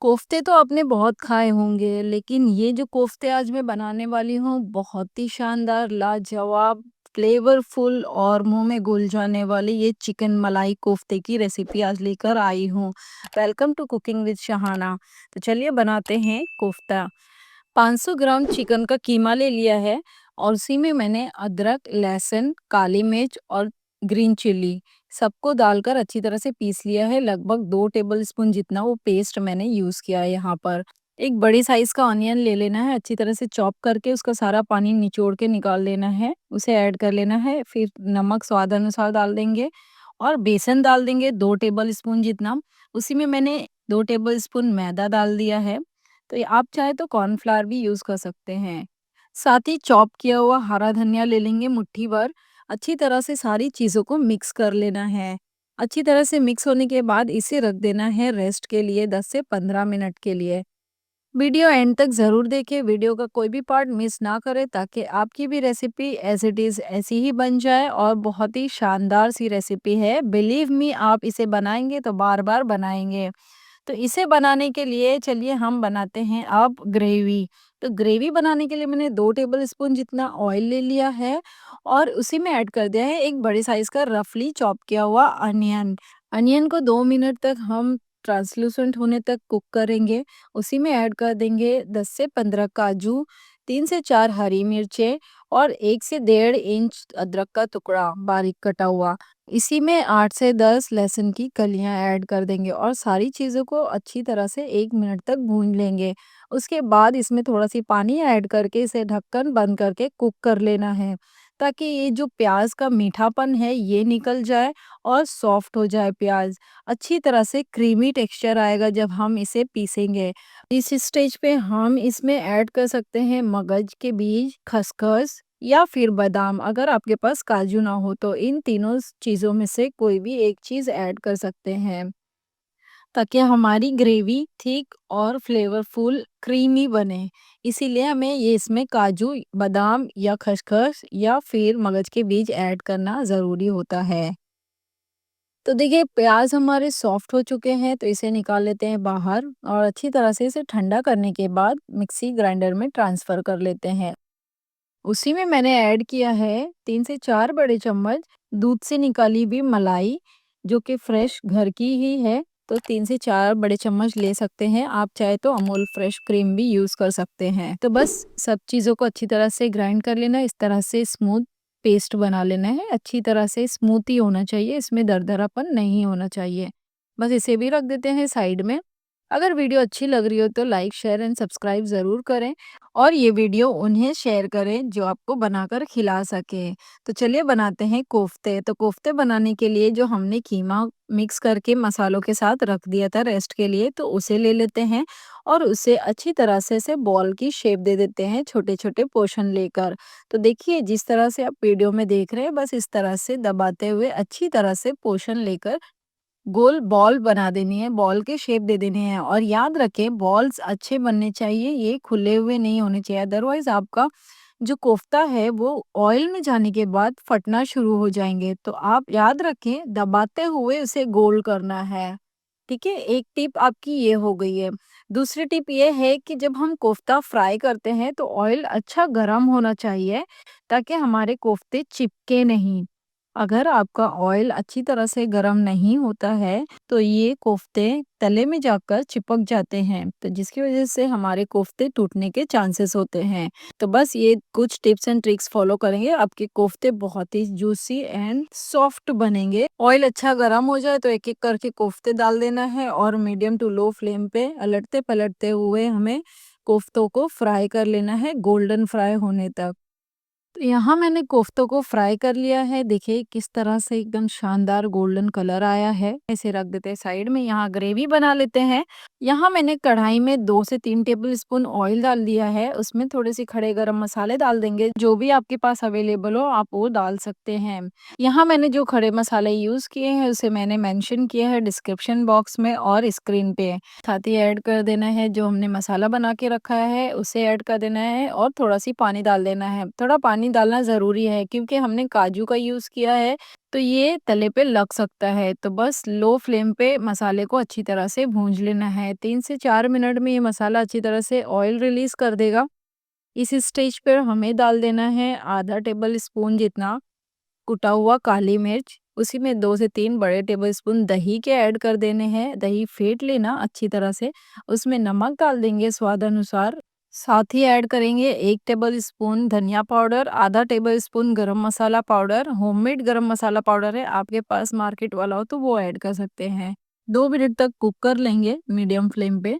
कोफ्ते तो आपने बहुत खाए होंगे, लेकिन ये जो कोफ्ते आज मैं बनाने वाली हूँ, बहुत ही शानदार, लाजवाब, फ्लेवरफुल और मुँह में घुल जाने वाली ये चिकन मलाई कोफ्ते की रेसिपी आज लेकर आई हूँ। Welcome to cooking with Shahana. तो चलिए बनाते हैं कोफ्ता। 500 ग्राम चिकन का कीमा ले लिया है और उसी में मैंने अदरक, लहसुन, काली मिर्च और ग्रीन चिल्ली सबको डालकर अच्छी तरह से पीस लिया है। लगभग 2 टेबलस्पून जितना वो पेस्ट मैंने यूज़ किया है यहाँ पर। एक बड़ी साइज़ का ऑनियन ले लेना है, अच्छी तरह से चॉप करके उसका सारा पानी निचोड़ के निकाल लेना है, उसे ऐड कर लेना है। फिर नमक स्वाद अनुसार डाल देंगे और बेसन डाल देंगे 2 टेबलस्पून जितना। उसी में मैंने 2 टेबलस्पून मैदा डाल दिया है। तो ये आप चाहे तो कॉर्नफ्लावर भी यूज़ कर सकते हैं। साथ ही चॉप किया हुआ हरा धनिया ले लेंगे मुट्ठी भर। अच्छी तरह से सारी चीज़ों को मिक्स कर लेना है। अच्छी तरह से मिक्स होने के बाद इसे रख देना है रेस्ट के लिए 10 से 15 मिनट के लिए। वीडियो एंड तक ज़रूर देखें, वीडियो का कोई भी पार्ट मिस ना करें ताकि आपकी भी रेसिपी एज़ इट इज़ ऐसी ही बन जाए और बहुत ही शानदार सी रेसिपी है। बिलीव मी, आप इसे बनाएँगे तो बार-बार बनाएँगे। तो इसे बनाने के लिए चलिए हम बनाते हैं अब ग्रेवी। तो ग्रेवी बनाने के लिए मैंने 2 टेबलस्पून जितना ऑयल ले लिया है और उसी में ऐड कर दिया है एक बड़े साइज़ का रफली चॉप किया हुआ अनियन। अनियन को 2 मिनट तक हम ट्रांसलूसेंट होने तक कुक करेंगे। उसी में ऐड कर देंगे 10 से 15 काजू, 3 से 4 हरी मिर्चें और 1 से डेढ़ इंच अदरक का टुकड़ा बारीक कटा हुआ। इसी में 8 से 10 लहसुन की कलियां ऐड कर देंगे और सारी चीज़ों को अच्छी तरह से 1 मिनट तक भून लेंगे। उसके बाद इसमें थोड़ा-सी पानी ऐड करके इसे ढक्कन बंद करके कुक कर लेना है, ताकि ये जो प्याज़ का मीठापन है ये निकल जाए और सॉफ्ट हो जाए प्याज़। अच्छी तरह से क्रीमी टेक्सचर आएगा जब हम इसे पीसेंगे। इस स्टेज पे हम इसमें ऐड कर सकते हैं मगज के बीज, खसखस या फिर बादाम। अगर आपके पास काजू ना हो तो इन तीनों चीज़ों में से कोई भी एक चीज़ ऐड कर सकते हैं, ताकि हमारी ग्रेवी थिक और फ्लेवरफुल क्रीमी बने। इसीलिए हमें ये इसमें काजू, बादाम या खसखस या फिर मगज के बीज ऐड करना ज़रूरी होता है। तो देखिए प्याज़ हमारे सॉफ्ट हो चुके हैं, तो इसे निकाल लेते हैं बाहर और अच्छी तरह से इसे ठंडा करने के बाद मिक्सी ग्राइंडर में ट्रांसफ़र कर लेते हैं। उसी में मैंने ऐड किया है 3 से 4 बड़े चम्मच दूध से निकाली हुई मलाई, जो कि फ्रेश घर की ही है। तो 3 से 4 बड़े चम्मच ले सकते हैं। आप चाहे तो अमूल फ्रेश क्रीम भी यूज़ कर सकते हैं। तो बस सब चीज़ों को अच्छी तरह से ग्राइंड कर लेना है, इस तरह से स्मूथ पेस्ट बना लेना है। अच्छी तरह से स्मूथ ही होना चाहिए, इसमें दरदरापन नहीं होना चाहिए। बस इसे भी रख देते हैं साइड में। अगर वीडियो अच्छी लग रही हो तो लाइक, शेयर एंड सब्सक्राइब ज़रूर करें और ये वीडियो उन्हें शेयर करें जो आपको बनाकर खिला सके। तो चलिए बनाते हैं कोफ्ते। तो कोफ्ते बनाने के लिए जो हमने कीमा मिक्स करके मसालों के साथ रख दिया था रेस्ट के लिए, तो उसे ले लेते हैं और उसे अच्छी तरह से बॉल की शेप दे देते हैं छोटे-छोटे पोर्शन लेकर। तो देखिए जिस तरह से आप वीडियो में देख रहे हैं, बस इस तरह से दबाते हुए अच्छी तरह से पोर्शन लेकर गोल बॉल बना देनी है, बॉल के शेप दे देनी है और याद रखें बॉल्स अच्छे बनने चाहिए, ये खुले हुए नहीं होने चाहिए, अदरवाइज़ आपका जो कोफ्ता है वो ऑयल में जाने के बाद फटना शुरू हो जाएँगे। तो आप याद रखें दबाते हुए उसे गोल करना है, ठीक है? एक टिप आपकी ये हो गई है। दूसरी टिप ये है कि जब हम कोफ्ता फ्राई करते हैं तो ऑयल अच्छा गरम होना चाहिए, ताकि हमारे कोफ्ते चिपके नहीं। अगर आपका ऑयल अच्छी तरह से गरम नहीं होता है, तो ये कोफ्ते तले में जाकर चिपक जाते हैं, तो जिसकी वजह से हमारे कोफ्ते टूटने के चांसेस होते हैं। तो बस ये कुछ टिप्स एंड ट्रिक्स फॉलो करेंगे, आपके कोफ्ते बहुत ही जूसी एंड सॉफ्ट बनेंगे। ऑयल अच्छा गरम हो जाए तो एक-एक करके कोफ्ते डाल देना है और मीडियम टू लो फ्लेम पे अलटते-पलटते हुए हमें कोफ्तों को फ्राई कर लेना है, गोल्डन फ्राई होने तक। तो यहाँ मैंने कोफ्तों को फ्राई कर लिया है। देखिए किस तरह से एकदम शानदार गोल्डन कलर आया है। इसे रख देते हैं साइड में। यहाँ ग्रेवी बना लेते हैं। यहाँ मैंने कढ़ाई में 2 से 3 टेबलस्पून ऑयल डाल दिया है। उसमें थोड़े से खड़े गरम मसाले डाल देंगे। जो भी आपके पास अवेलेबल हो आप वो डाल सकते हैं। यहाँ मैंने जो खड़े मसाले यूज़ किए हैं उसे मैंने मेंशन किया है डिस्क्रिप्शन बॉक्स में और स्क्रीन पे। साथ ही ऐड कर देना है जो हमने मसाला बना के रखा है, उसे ऐड कर देना है और थोड़ा-सी पानी डाल देना है। थोड़ा पानी पानी डालना ज़रूरी है क्योंकि हमने काजू का यूज़ किया है, तो ये तले पे लग सकता है। तो बस लो फ्लेम पे मसाले को अच्छी तरह से भूंज लेना है। 3 से 4 मिनट में ये मसाला अच्छी तरह से ऑयल रिलीज़ कर देगा। इस स्टेज पर हमें डाल देना है आधा टेबल स्पून जितना कुटा हुआ काली मिर्च, उसी में 2 से 3 बड़े टेबलस्पून दही के ऐड कर देने हैं। दही फेंट लेना अच्छी तरह से, उसमें नमक डाल देंगे स्वाद अनुसार। साथ ही ऐड करेंगे 1 टेबलस्पून धनिया पाउडर, आधा टेबलस्पून गरम मसाला पाउडर, होममेड गरम मसाला पाउडर है, आपके पास मार्केट वाला हो तो वो ऐड कर सकते हैं। 2 मिनट तक कुक कर लेंगे मीडियम फ्लेम पे।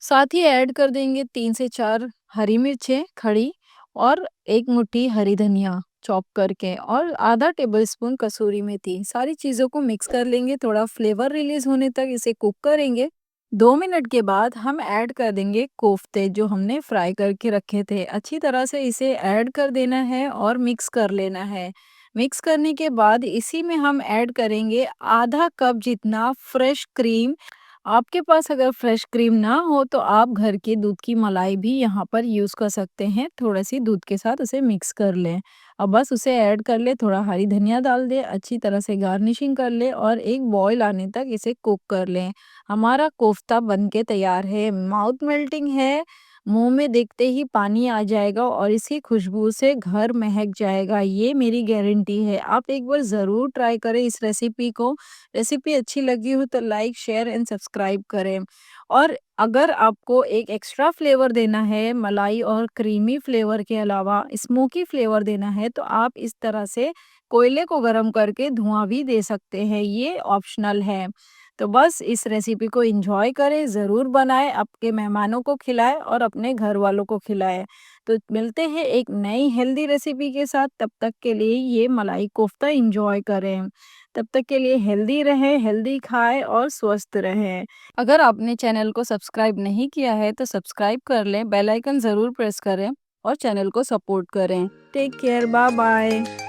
साथ ही ऐड कर देंगे 3 से 4 हरी मिर्चें खड़ी और 1 मुट्ठी हरी धनिया चॉप करके और आधा टेबलस्पून कसूरी मेथी। सारी चीज़ों को मिक्स कर लेंगे, थोड़ा फ्लेवर रिलीज़ होने तक इसे कुक करेंगे। 2 मिनट के बाद हम ऐड कर देंगे कोफ्ते जो हमने फ्राई करके रखे थे। अच्छी तरह से इसे ऐड कर देना है और मिक्स कर लेना है। मिक्स करने के बाद इसी में हम ऐड करेंगे आधा कप जितना फ्रेश क्रीम। आपके पास अगर फ्रेश क्रीम ना हो तो आप घर के दूध की मलाई भी यहाँ पर यूज़ कर सकते हैं। थोड़ी-सी दूध के साथ उसे मिक्स कर लें। अब बस उसे ऐड कर लें, थोड़ा हरी धनिया डाल दें, अच्छी तरह से गार्निशिंग कर लें और एक बॉयल आने तक इसे कुक कर लें। हमारा कोफ्ता बन के तैयार है, माउथ मेल्टिंग है, मुँह में देखते ही पानी आ जाएगा और इसकी खुशबू से घर महक जाएगा, ये मेरी गारंटी है। आप एक बार ज़रूर ट्राई करें इस रेसिपी को। रेसिपी अच्छी लगी हो तो लाइक, शेयर एंड सब्सक्राइब करें। और अगर आपको एक एक्स्ट्रा फ्लेवर देना है, मलाई और क्रीमी फ्लेवर के अलावा स्मोकी फ्लेवर देना है, तो आप इस तरह से कोयले को गरम करके धुआँ भी दे सकते हैं, ये ऑप्शनल है। तो बस इस रेसिपी को एन्जॉय करें, ज़रूर बनाएँ, आपके मेहमानों को खिलाएँ और अपने घर वालों को खिलाएँ। तो मिलते हैं एक नई हेल्दी रेसिपी के साथ, तब तक के लिए ये मलाई कोफ्ता एन्जॉय करें। तब तक के लिए हेल्दी रहें, हेल्दी खाएँ और स्वस्थ रहें। अगर आपने चैनल को सब्सक्राइब नहीं किया है तो सब्सक्राइब कर लें, बेल आइकन ज़रूर प्रेस करें और चैनल को सपोर्ट करें। Take care, bye bye.